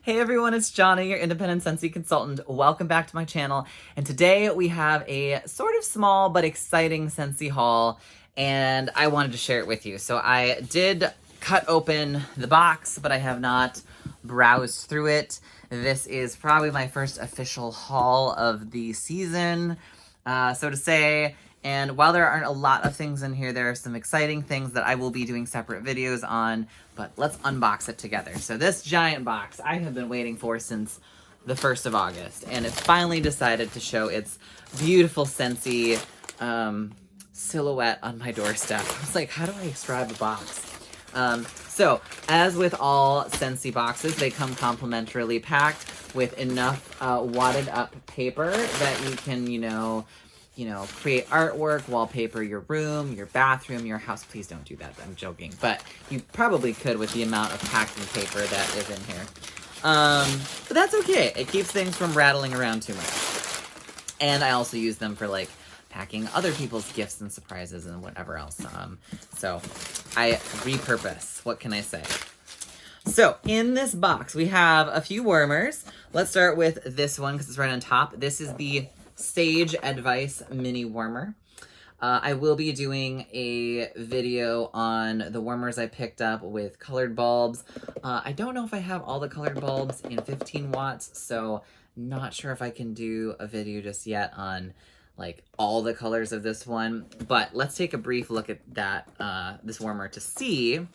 Hey everyone, it's Johnny, your independent Scentsy consultant. Welcome back to my channel. And today we have a sort of small but exciting Scentsy haul, and I wanted to share it with you. So I did cut open the box, but I have not browsed through it. This is probably my first official haul of the season, so to say. And while there aren't a lot of things in here, there are some exciting things that I will be doing separate videos on, but let's unbox it together. So this giant box I have been waiting for since the 1st of August, and it finally decided to show its beautiful Scentsy silhouette on my doorstep. I was like, how do I describe a box? So, as with all Scentsy boxes, they come complimentarily packed with enough wadded up paper that you can, create artwork, wallpaper your room, your bathroom, your house. Please don't do that, I'm joking. But you probably could with the amount of packing paper that is in here. But that's okay. It keeps things from rattling around too much. And I also use them for like packing other people's gifts and surprises and whatever else. So I repurpose. What can I say? So in this box, we have a few warmers. Let's start with this one because it's right on top. This is the Sage Advice Mini Warmer. I will be doing a video on the warmers I picked up with colored bulbs. I don't know if I have all the colored bulbs in 15 watts, so not sure if I can do a video just yet on like all the colors of this one. But let's take a brief look at that this warmer to see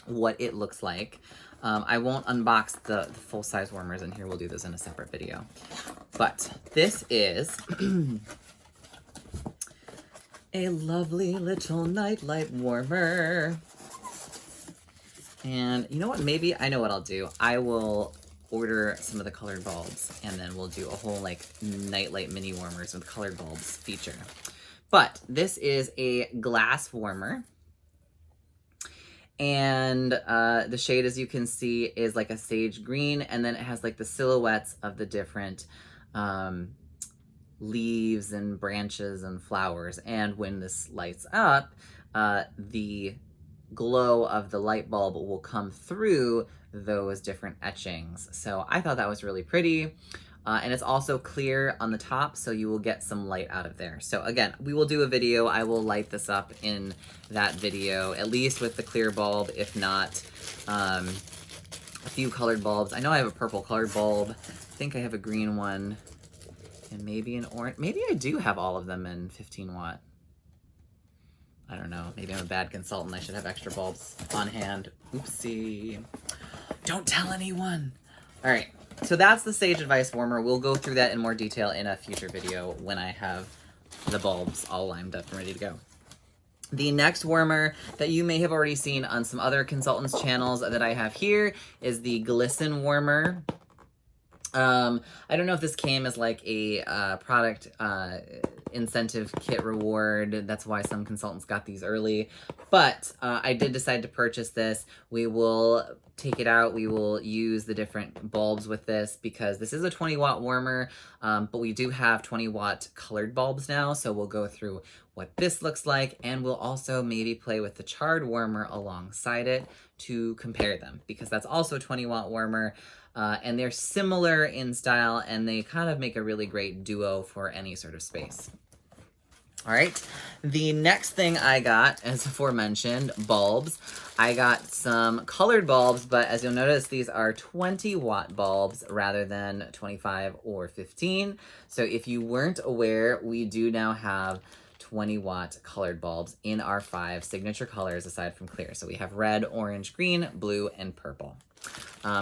what it looks like. I won't unbox the full-size warmers in here. We'll do this in a separate video. But this is a lovely little nightlight warmer. And you know what? Maybe I know what I'll do. I will order some of the colored bulbs, and then we'll do a whole like nightlight mini warmers with colored bulbs feature. But this is a glass warmer. And the shade, as you can see, is like a sage green, and then it has like the silhouettes of the different leaves and branches and flowers. And when this lights up, the glow of the light bulb will come through those different etchings. So I thought that was really pretty. And it's also clear on the top, so you will get some light out of there. So again, we will do a video. I will light this up in that video, at least with the clear bulb, if not a few colored bulbs. I know I have a purple colored bulb. I think I have a green one, and maybe an orange. Maybe I do have all of them in 15 watt. I don't know. Maybe I'm a bad consultant. I should have extra bulbs on hand. Oopsie. Don't tell anyone. All right. So that's the Sage Advice Warmer. We'll go through that in more detail in a future video when I have the bulbs all lined up and ready to go. The next warmer that you may have already seen on some other consultants' channels that I have here is the Glisten Warmer. I don't know if this came as like a product incentive kit reward. That's why some consultants got these early. But I did decide to purchase this. We will take it out. We will use the different bulbs with this because this is a 20 watt warmer, but we do have 20 watt colored bulbs now. So we'll go through what this looks like, and we'll also maybe play with the charred warmer alongside it to compare them because that's also a 20 watt warmer. And they're similar in style, and they kind of make a really great duo for any sort of space. All right, the next thing I got, as aforementioned, bulbs. I got some colored bulbs, but as you'll notice, these are 20 watt bulbs rather than 25 or 15. So if you weren't aware, we do now have 20 watt colored bulbs in our 5 signature colors aside from clear. So we have red, orange, green, blue, and purple.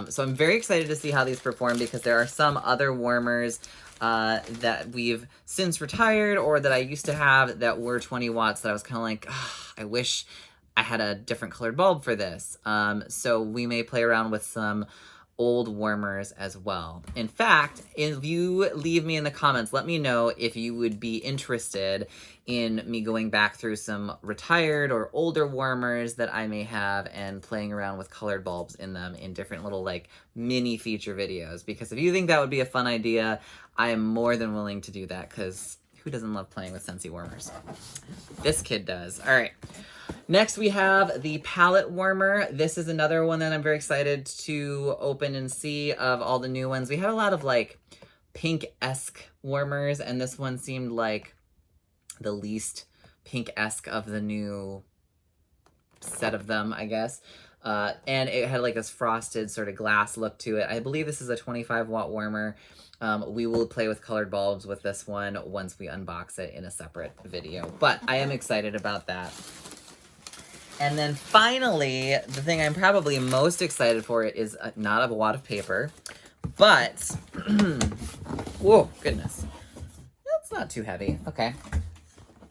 So I'm very excited to see how these perform because there are some other warmers that we've since retired or that I used to have that were 20 watts that I was kind of like, I wish I had a different colored bulb for this. So we may play around with some old warmers as well. In fact, if you leave me in the comments, let me know if you would be interested in me going back through some retired or older warmers that I may have and playing around with colored bulbs in them in different little like mini feature videos. Because if you think that would be a fun idea, I am more than willing to do that because Who doesn't love playing with Scentsy warmers? This kid does. All right. Next, we have the palette warmer. This is another one that I'm very excited to open and see of all the new ones. We had a lot of like pink-esque warmers, and this one seemed like the least pink-esque of the new set of them, I guess. And it had like this frosted sort of glass look to it. I believe this is a 25-watt warmer. We will play with colored bulbs with this one once we unbox it in a separate video. But I am excited about that. And then finally, the thing I'm probably most excited for is not a wad of paper, but, whoa, goodness. That's not too heavy. Okay.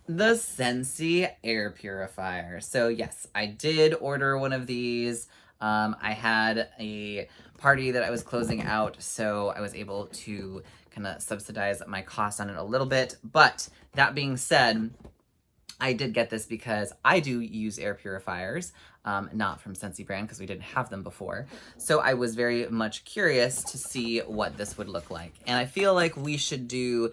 The Scentsy air purifier. So yes, I did order one of these. I had a party that I was closing out, so I was able to kind of subsidize my cost on it a little bit. But that being said, I did get this because I do use air purifiers, not from Scentsy brand because we didn't have them before. So I was very much curious to see what this would look like. And I feel like we should do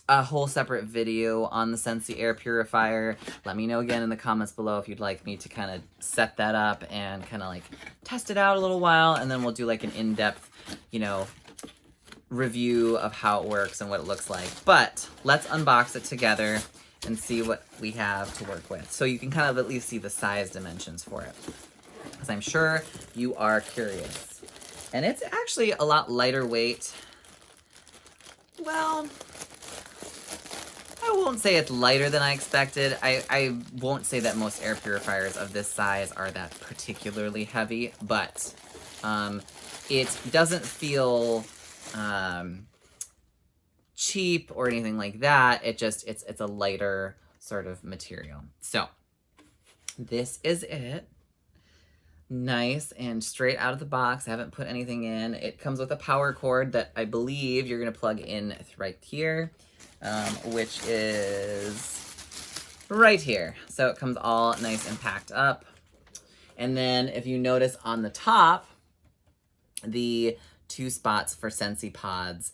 a whole separate video on the Scentsy air purifier. Let me know again in the comments below if you'd like me to kind of set that up and kind of like test it out a little while, and then we'll do like an in-depth, you know, review of how it works and what it looks like. But let's unbox it together and see what we have to work with. So you can kind of at least see the size dimensions for it, because I'm sure you are curious. And it's actually a lot lighter weight. Well, I won't say it's lighter than I expected. I won't say that most air purifiers of this size are that particularly heavy, but it doesn't feel cheap or anything like that. It's a lighter sort of material. So this is it. Nice and straight out of the box. I haven't put anything in. It comes with a power cord that I believe you're gonna plug in right here, which is right here. So it comes all nice and packed up. And then if you notice on the top, the 2 spots for Scentsy pods,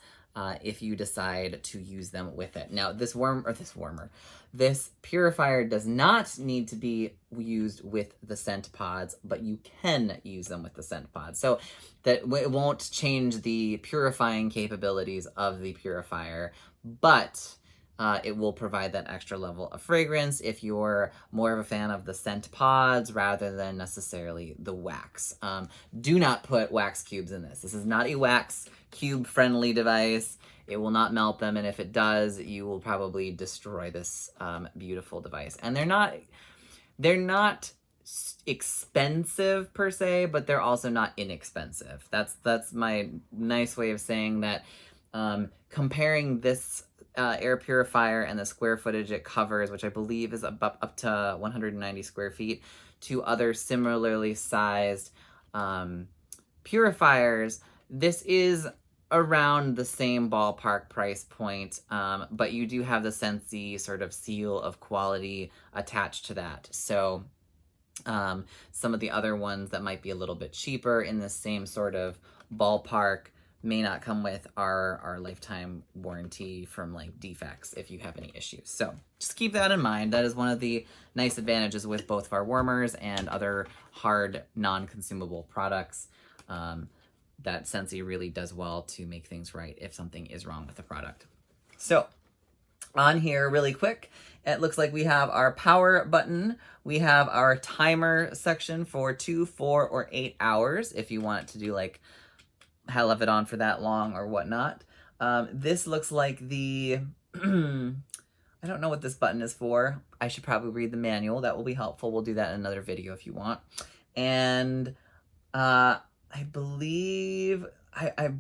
if you decide to use them with it. Now, this purifier does not need to be used with the scent pods, but you can use them with the scent pods. So that it won't change the purifying capabilities of the purifier, but it will provide that extra level of fragrance if you're more of a fan of the scent pods rather than necessarily the wax. Do not put wax cubes in this. This is not a wax cube friendly device. It will not melt them, and if it does, you will probably destroy this beautiful device. And they're not expensive per se, but they're also not inexpensive. That's my nice way of saying that. Comparing this air purifier and the square footage it covers, which I believe is up to 190 square feet, to other similarly sized purifiers, this is around the same ballpark price point, but you do have the Scentsy sort of seal of quality attached to that. So some of the other ones that might be a little bit cheaper in the same sort of ballpark may not come with our lifetime warranty from like defects if you have any issues. So just keep that in mind. That is one of the nice advantages with both of our warmers and other hard non-consumable products, that Scentsy really does well to make things right if something is wrong with the product. So on here really quick, it looks like we have our power button. We have our timer section for 2, 4, or 8 hours if you want it to do like have it on for that long or whatnot. This looks like the, I don't know what this button is for. I should probably read the manual. That will be helpful. We'll do that in another video if you want. And I believe, I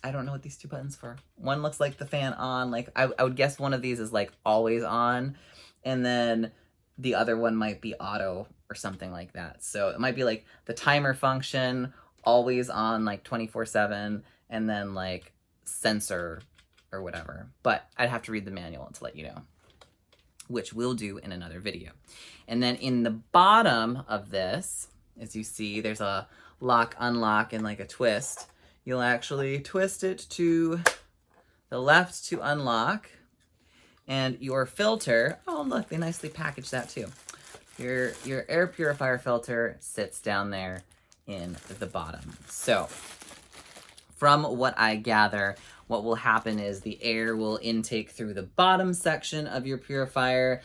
don't know what these 2 buttons for. One looks like the fan on, like I would guess one of these is like always on, and then the other one might be auto or something like that. So it might be like the timer function, always on like 24/7, and then like sensor or whatever. But I'd have to read the manual to let you know, which we'll do in another video. And then in the bottom of this, as you see, there's a lock, unlock, and like a twist. You'll actually twist it to the left to unlock, And your filter, oh look, they nicely packaged that too. Your air purifier filter sits down there in the bottom. So from what I gather, what will happen is the air will intake through the bottom section of your purifier,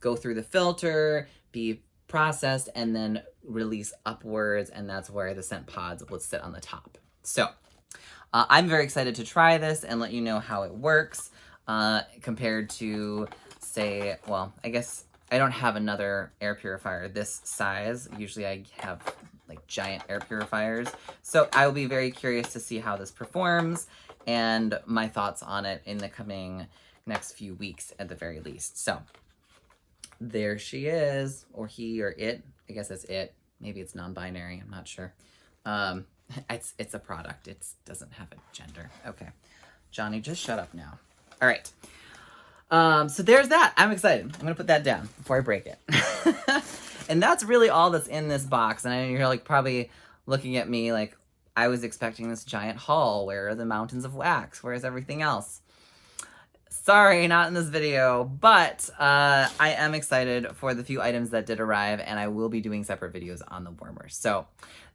go through the filter, be processed, and then release upwards, and that's where the scent pods will sit on the top. So I'm very excited to try this and let you know how it works compared to, say, well, I guess I don't have another air purifier this size. Usually I have like giant air purifiers. So I will be very curious to see how this performs and my thoughts on it in the coming next few weeks at the very least. So there she is, or he or it. I guess it's it. Maybe it's non-binary, I'm not sure. It's a product. It doesn't have a gender. Okay. Johnny, just shut up now. All right. So there's that. I'm excited. I'm gonna put that down before I break it. And that's really all that's in this box. And I know you're like probably looking at me like I was expecting this giant haul. Where are the mountains of wax? Where's everything else? Sorry, not in this video, but I am excited for the few items that did arrive, and I will be doing separate videos on the warmers. So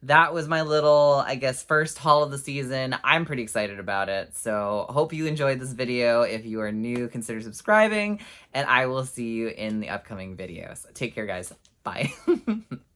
that was my little, I guess, first haul of the season. I'm pretty excited about it. So hope you enjoyed this video. If you are new, consider subscribing, and I will see you in the upcoming videos. Take care, guys. Bye.